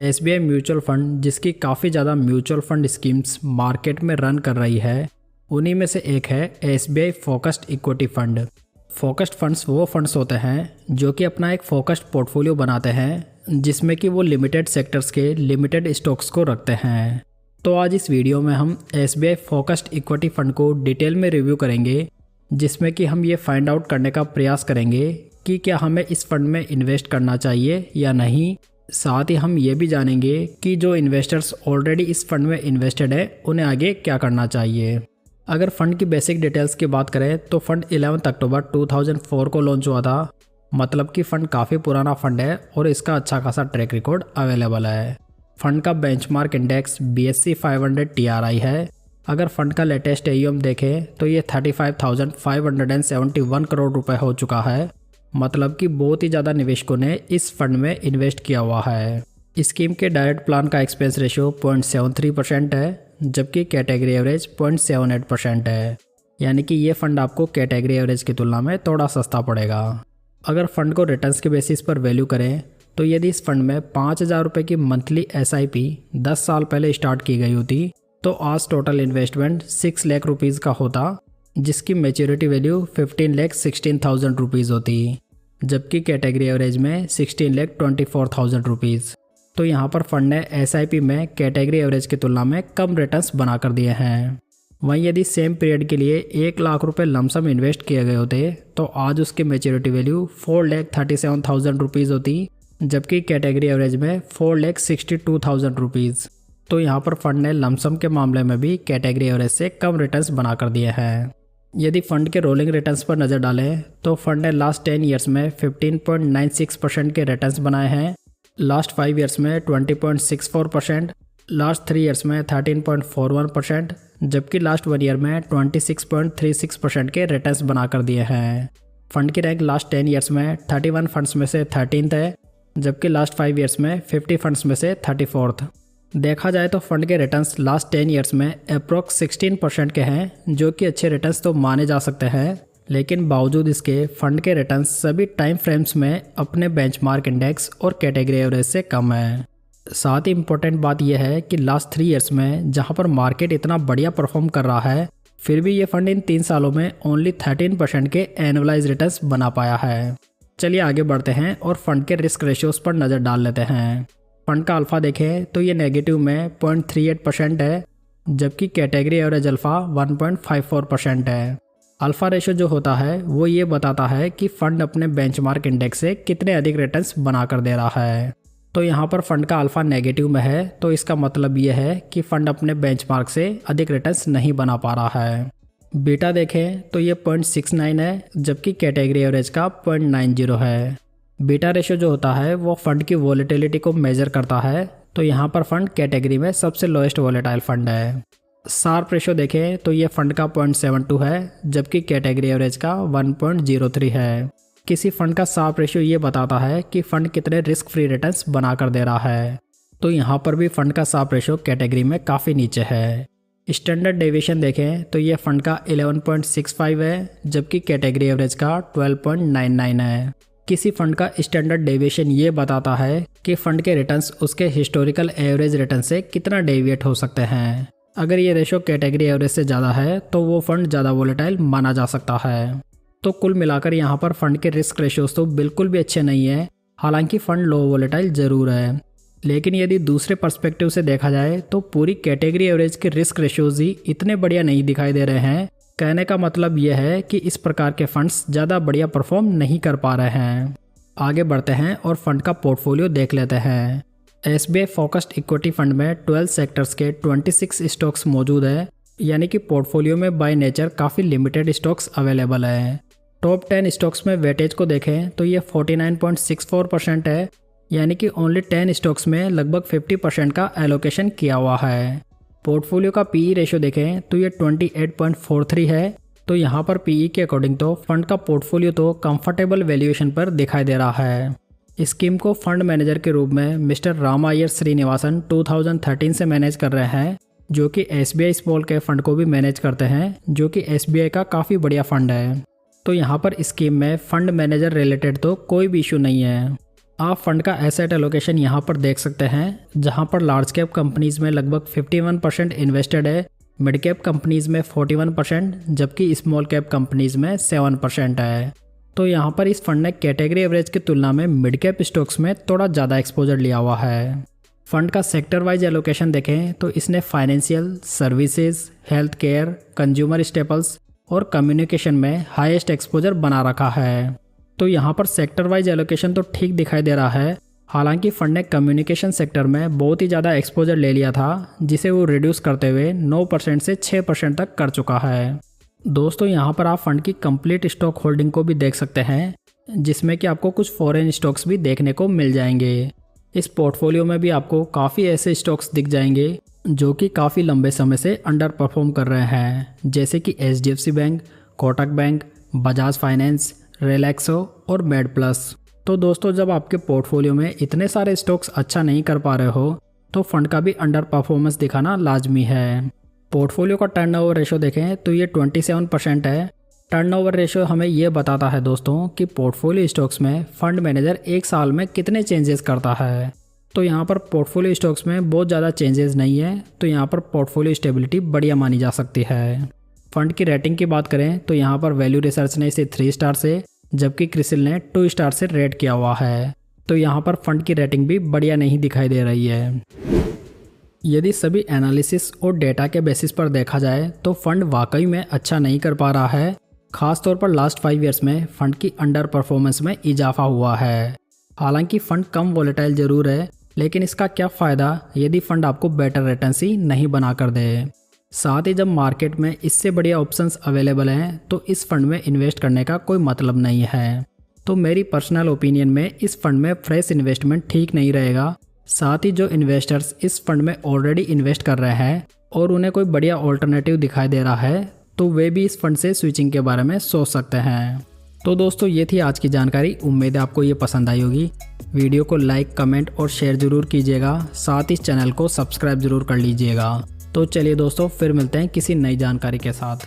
SBI mutual fund जिसकी काफ़ी ज़्यादा म्यूचुअल फंड स्कीम्स मार्केट में रन कर रही है, उन्हीं में से एक है SBI focused equity fund. Focused funds वो फंड्स होते हैं जो कि अपना एक फोकस्ड पोर्टफोलियो बनाते हैं जिसमें कि वो लिमिटेड सेक्टर्स के लिमिटेड स्टॉक्स को रखते हैं। तो आज इस वीडियो में हम एसबीआई फोकस्ड इक्विटी फंड को डिटेल में रिव्यू करेंगे, जिसमें कि हम ये फाइंड आउट करने का प्रयास करेंगे कि क्या हमें इस फंड में इन्वेस्ट करना चाहिए या नहीं। साथ ही हम ये भी जानेंगे कि जो इन्वेस्टर्स ऑलरेडी इस फंड में इन्वेस्टेड है उन्हें आगे क्या करना चाहिए। अगर फंड की बेसिक डिटेल्स की बात करें तो फंड 11 अक्टूबर 2004 को लॉन्च हुआ था। मतलब कि फ़ंड काफ़ी पुराना फंड है और इसका अच्छा खासा ट्रैक रिकॉर्ड अवेलेबल है। फ़ंड का बेंचमार्क इंडेक्स BSE 500 TRI है। अगर फंड का लेटेस्ट AUM देखें तो ये 35,571 करोड़ रुपए हो चुका है। मतलब कि बहुत ही ज़्यादा निवेशकों ने इस फंड में इन्वेस्ट किया हुआ है। स्कीम के डायरेक्ट प्लान का एक्सपेंस रेशियो 0.73% है, जबकि कैटेगरी एवरेज 0.78% है। यानी कि ये फंड आपको कैटेगरी एवरेज की तुलना में थोड़ा सस्ता पड़ेगा। अगर फंड को रिटर्न्स के बेसिस पर वैल्यू करें तो यदि इस फंड में 5,000 रुपये की मंथली SIP 10 साल पहले स्टार्ट की गई होती तो आज टोटल इन्वेस्टमेंट 6 लाख रुपीज़ का होता, जिसकी मैच्योरिटी वैल्यू 15,16,000 रुपीज़ होती, जबकि कैटेगरी एवरेज में 16,24,000 रुपीज़। तो यहाँ पर फंड ने SIP में कैटेगरी एवरेज की तुलना में कम रिटर्न्स बना कर दिए हैं। वहीं यदि सेम पीरियड के लिए 1 लाख रुपए लमसम इन्वेस्ट किए गए होते तो आज उसकी मैच्योरिटी वैल्यू 4,37,000 रुपीज़ होती, जबकि कैटेगरी एवरेज में 4,62,000 रुपीज़। तो यहाँ पर फंड ने लमसम के मामले में भी कैटेगरी एवरेज से कम रिटर्न्स बना कर दिए हैं। यदि फंड के रोलिंग रिटर्न्स पर नज़र डालें तो फंड ने लास्ट 10 ईयर्स में 15.96% के रिटर्न्स बनाए हैं, लास्ट 5 ईयर्स में 20.64%, लास्ट 3 ईयर्स में 13.41%, जबकि लास्ट 1 ईयर में 26.36% के रिटर्न्स बना कर दिए हैं। फंड की रैंक लास्ट 10 ईयर्स में 31 फंड्स में से 13th है, जबकि लास्ट 5 ईयर्स में 50 फंड्स में से 34th। देखा जाए तो फंड के रिटर्न्स लास्ट 10 ईयर्स में अप्रॉक्स 16% के हैं, जो कि अच्छे रिटर्न्स तो माने जा सकते हैं, लेकिन बावजूद इसके फंड के रिटर्न्स सभी टाइम फ्रेम्स में अपने बेंचमार्क इंडेक्स और कैटेगरी एवरेज से कम है। साथ ही इम्पोर्टेंट बात यह है कि लास्ट 3 ईयर्स में जहां पर मार्केट इतना बढ़िया परफॉर्म कर रहा है, फिर भी ये फंड इन 3 सालों में ओनली 13% के एनुअलाइज रिटर्न्स बना पाया है। चलिए आगे बढ़ते हैं और फंड के रिस्क रेशियोज पर नज़र डाल लेते हैं। फंड का अल्फ़ा देखें तो ये नेगेटिव में 0.38% है, जबकि कैटेगरी एवरेज अल्फ़ा 1.54% है। अल्फ़ा रेशियो जो होता है वो ये बताता है कि फ़ंड अपने बेंचमार्क इंडेक्स से कितने अधिक रिटर्न्स बना कर दे रहा है। तो यहाँ पर फंड का अल्फ़ा नेगेटिव में है, तो इसका मतलब ये है कि फ़ंड अपने बेंचमार्क से अधिक रिटर्न्स नहीं बना पा रहा है। बीटा देखें तो ये 0.69 है, जबकि कैटेगरी एवरेज का 0.90 है। बीटा रेशियो जो होता है वो फंड की वॉलेटिलिटी को मेजर करता है, तो यहाँ पर फंड कैटेगरी में सबसे लोएस्ट वॉलेटाइल फंड है। शार्प रेशियो देखें तो ये फंड का 0.72 है, जबकि कैटेगरी एवरेज का 1.03 है। किसी फंड का शार्प रेशियो ये बताता है कि फंड कितने रिस्क फ्री रिटर्न्स बना कर दे रहा है, तो यहाँ पर भी फंड का शार्प रेशियो कैटेगरी में काफ़ी नीचे है। स्टैंडर्ड डेविएशन देखें तो ये फंड का 11.65 है, जबकि कैटेगरी एवरेज का 12.99 है। किसी फंड का स्टैंडर्ड डेविएशन ये बताता है कि फंड के रिटर्न्स उसके हिस्टोरिकल एवरेज रिटर्न से कितना डेविएट हो सकते हैं। अगर ये रेशो कैटेगरी एवरेज से ज़्यादा है तो वो फंड ज़्यादा वोलेटाइल माना जा सकता है। तो कुल मिलाकर यहाँ पर फंड के रिस्क रेशियोज तो बिल्कुल भी अच्छे नहीं है। हालांकि फंड लो वोलेटाइल ज़रूर है, लेकिन यदि दूसरे पर्सपेक्टिव से देखा जाए तो पूरी कैटेगरी एवरेज के रिस्क रेशियोज ही इतने बढ़िया नहीं दिखाई दे रहे हैं। कहने का मतलब यह है कि इस प्रकार के फंड्स ज़्यादा बढ़िया परफॉर्म नहीं कर पा रहे हैं। आगे बढ़ते हैं और फंड का पोर्टफोलियो देख लेते हैं। SBI फोकस्ड इक्विटी फंड में 12 सेक्टर्स के 26 स्टॉक्स मौजूद है, यानी कि पोर्टफोलियो में बाय नेचर काफ़ी लिमिटेड स्टॉक्स अवेलेबल है। टॉप 10 स्टॉक्स में वेटेज को देखें तो ये 49.64% है, यानी कि ओनली 10 स्टॉक्स में लगभग 50% का एलोकेशन किया हुआ है। पोर्टफोलियो का PE रेशियो देखें तो ये 28.43 है, तो यहाँ पर PE के अकॉर्डिंग तो फंड का पोर्टफोलियो तो कंफर्टेबल वैल्यूएशन पर दिखाई दे रहा है। स्कीम को फंड मैनेजर के रूप में मिस्टर राम अय्यर श्रीनिवासन 2013 से मैनेज कर रहे हैं, जो कि SBI स्मॉल कैप फंड को भी मैनेज करते हैं, जो कि SBI का काफ़ी बढ़िया फंड है। तो यहाँ पर स्कीम में फंड मैनेजर रिलेटेड तो कोई भी इशू नहीं है। आप फंड का एसेट एलोकेशन यहाँ पर देख सकते हैं, जहाँ पर लार्ज कैप कंपनीज में लगभग 51% इन्वेस्टेड है, मिड कैप कंपनीज में 41%, जबकि स्मॉल कैप कंपनीज में 7% है। तो यहाँ पर इस फंड ने कैटेगरी एवरेज की तुलना में मिड कैप स्टॉक्स में थोड़ा ज़्यादा एक्सपोजर लिया हुआ है। फंड का सेक्टर वाइज एलोकेशन देखें तो इसने financial services, health care, consumer staples और कम्युनिकेशन में हाईएस्ट एक्सपोजर बना रखा है। तो यहाँ पर सेक्टर वाइज एलोकेशन तो ठीक दिखाई दे रहा है, हालांकि फंड ने कम्युनिकेशन सेक्टर में बहुत ही ज़्यादा एक्सपोजर ले लिया था, जिसे वो रिड्यूस करते हुए 9% से 6% तक कर चुका है। दोस्तों यहाँ पर आप फंड की कंप्लीट स्टॉक होल्डिंग को भी देख सकते हैं, जिसमें कि आपको कुछ फॉरेन स्टॉक्स भी देखने को मिल जाएंगे। इस पोर्टफोलियो में भी आपको काफ़ी ऐसे स्टॉक्स दिख जाएंगे जो कि काफ़ी लंबे समय से अंडर परफॉर्म कर रहे हैं, जैसे कि HDFC bank, Kotak bank, Bajaj finance, Relaxo और मेड प्लस। तो दोस्तों जब आपके पोर्टफोलियो में इतने सारे स्टॉक्स अच्छा नहीं कर पा रहे हो तो फंड का भी अंडर परफॉर्मेंस दिखाना लाजमी है। पोर्टफोलियो का टर्नओवर रेशो देखें तो ये 27% है। टर्नओवर रेशो हमें ये बताता है दोस्तों कि पोर्टफोलियो स्टॉक्स में फंड मैनेजर एक साल में कितने चेंजेस करता है। तो यहाँ पर पोर्टफोलियो स्टॉक्स में बहुत ज़्यादा चेंजेस नहीं है, तो यहाँ पर पोर्टफोलियो स्टेबिलिटी बढ़िया मानी जा सकती है। फंड की रेटिंग की बात करें तो यहाँ पर वैल्यू रिसर्च ने इसे 3 स्टार से, जबकि क्रिसिल ने 2 स्टार से रेट किया हुआ है। तो यहाँ पर फंड की रेटिंग भी बढ़िया नहीं दिखाई दे रही है। यदि सभी एनालिसिस और डेटा के बेसिस पर देखा जाए तो फंड वाकई में अच्छा नहीं कर पा रहा है। खासतौर पर लास्ट 5 ईयर्स में फंड की अंडर परफॉर्मेंस में इजाफा हुआ है। हालांकि फंड कम वोलेटाइल जरूर है, लेकिन इसका क्या फ़ायदा यदि फंड आपको बेटर रिटर्न्स ही नहीं बना कर दे। साथ ही जब मार्केट में इससे बढ़िया ऑप्शंस अवेलेबल हैं तो इस फंड में इन्वेस्ट करने का कोई मतलब नहीं है। तो मेरी पर्सनल ओपिनियन में इस फंड में फ्रेश इन्वेस्टमेंट ठीक नहीं रहेगा। साथ ही जो इन्वेस्टर्स इस फंड में ऑलरेडी इन्वेस्ट कर रहे हैं और उन्हें कोई बढ़िया ऑल्टरनेटिव दिखाई दे रहा है तो वे भी इस फंड से स्विचिंग के बारे में सोच सकते हैं। तो दोस्तों ये थी आज की जानकारी। उम्मीद है आपको ये पसंद आई होगी। वीडियो को लाइक, कमेंट और शेयर ज़रूर कीजिएगा। साथ ही इस चैनल को सब्सक्राइब ज़रूर कर लीजिएगा। तो चलिए दोस्तों फिर मिलते हैं किसी नई जानकारी के साथ।